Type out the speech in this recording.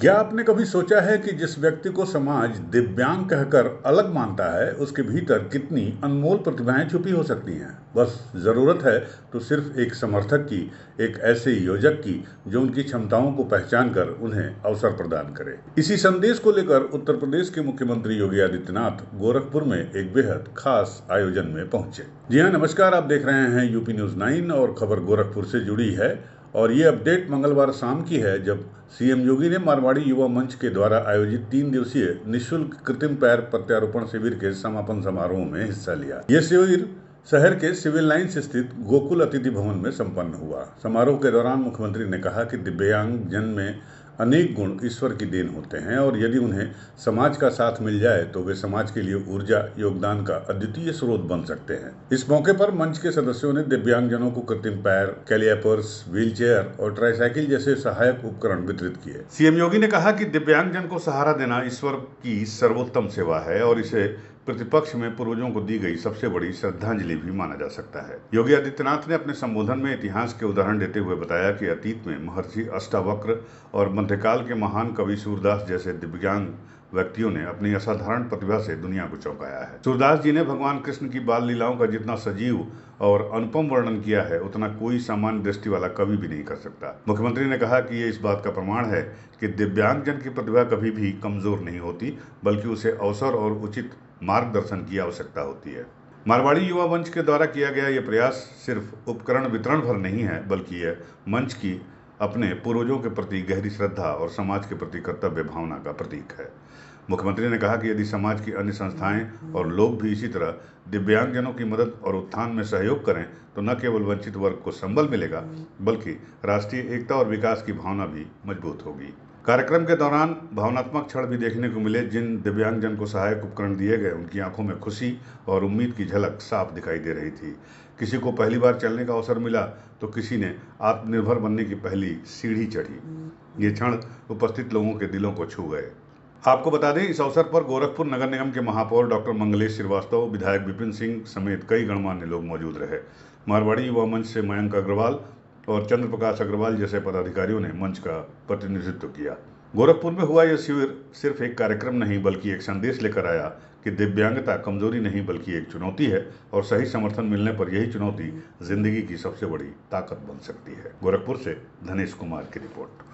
क्या आपने कभी सोचा है कि जिस व्यक्ति को समाज दिव्यांग कहकर अलग मानता है, उसके भीतर कितनी अनमोल प्रतिभाएं छुपी हो सकती हैं? बस जरूरत है तो सिर्फ एक समर्थक की, एक ऐसे योजक की जो उनकी क्षमताओं को पहचान कर उन्हें अवसर प्रदान करे। इसी संदेश को लेकर उत्तर प्रदेश के मुख्यमंत्री योगी आदित्यनाथ गोरखपुर में एक बेहद खास आयोजन में पहुंचे। जी हाँ, नमस्कार। आप देख रहे हैं यूपी न्यूज 9 और खबर गोरखपुर से जुड़ी है। और ये अपडेट मंगलवार शाम की है, जब सीएम योगी ने मारवाड़ी युवा मंच के द्वारा आयोजित 3 दिवसीय निःशुल्क कृत्रिम पैर प्रत्यारोपण शिविर के समापन समारोह में हिस्सा लिया। ये शिविर शहर के सिविल लाइन्स स्थित गोकुल अतिथि भवन में संपन्न हुआ। समारोह के दौरान मुख्यमंत्री ने कहा कि दिव्यांग जन में अनेक गुण ईश्वर की देन होते हैं और यदि उन्हें समाज का साथ मिल जाए तो वे समाज के लिए ऊर्जा योगदान का अद्वितीय स्रोत बन सकते हैं। इस मौके पर मंच के सदस्यों ने दिव्यांगजनों को कृत्रिम पैर, कैलिपर्स, व्हीलचेयर और ट्राईसाइकिल जैसे सहायक उपकरण वितरित किए। सीएम योगी ने कहा कि दिव्यांगजन को सहारा देना ईश्वर की सर्वोत्तम सेवा है और इसे प्रतिपक्ष में पूर्वजों को दी गई सबसे बड़ी श्रद्धांजलि भी माना जा सकता है। योगी आदित्यनाथ ने अपने संबोधन में इतिहास के उदाहरण देते हुए बताया कि अतीत में महर्षि अष्टावक्र और मध्यकाल के महान कवि सूरदास जैसे दिव्यांग व्यक्तियों ने अपनी असाधारण प्रतिभा से दुनिया को चौंकाया है। सूरदास जी ने भगवान कृष्ण की बाल लीलाओं का जितना सजीव और अनुपम वर्णन किया है, उतना कोई सामान्य दृष्टि वाला कवि भी नहीं कर सकता। मुख्यमंत्री ने कहा कि ये इस बात का प्रमाण है कि दिव्यांगजन की प्रतिभा कभी भी कमजोर नहीं होती, बल्कि उसे अवसर और उचित मार्गदर्शन की आवश्यकता होती है। मारवाड़ी युवा मंच के द्वारा किया गया यह प्रयास सिर्फ उपकरण वितरण भर नहीं है, बल्कि यह मंच की अपने पूर्वजों के प्रति गहरी श्रद्धा और समाज के प्रति कर्तव्य भावना का प्रतीक है। मुख्यमंत्री ने कहा कि यदि समाज की अन्य संस्थाएं और लोग भी इसी तरह दिव्यांगजनों की मदद और उत्थान में सहयोग करें तो न केवल वंचित वर्ग को संबल मिलेगा, बल्कि राष्ट्रीय एकता और विकास की भावना भी मजबूत होगी। कार्यक्रम के दौरान भावनात्मक क्षण भी देखने को मिले। जिन दिव्यांगजन को सहायक उपकरण दिए गए, उनकी आंखों में खुशी और उम्मीद की झलक साफ दिखाई दे रही थी। किसी को पहली बार चलने का अवसर मिला तो किसी ने आत्मनिर्भर बनने की पहली सीढ़ी चढ़ी। ये क्षण उपस्थित लोगों के दिलों को छू गए। आपको बता दें, इस अवसर पर गोरखपुर नगर निगम के महापौर डॉक्टर मंगलेश श्रीवास्तव, विधायक विपिन सिंह समेत कई गणमान्य लोग मौजूद रहे। मारवाड़ी युवा मंच से मयंक अग्रवाल और चंद्र प्रकाश अग्रवाल जैसे पदाधिकारियों ने मंच का प्रतिनिधित्व किया। गोरखपुर में हुआ यह शिविर सिर्फ एक कार्यक्रम नहीं, बल्कि एक संदेश लेकर आया कि दिव्यांगता कमजोरी नहीं, बल्कि एक चुनौती है और सही समर्थन मिलने पर यही चुनौती जिंदगी की सबसे बड़ी ताकत बन सकती है। गोरखपुर से धनेश कुमार की रिपोर्ट।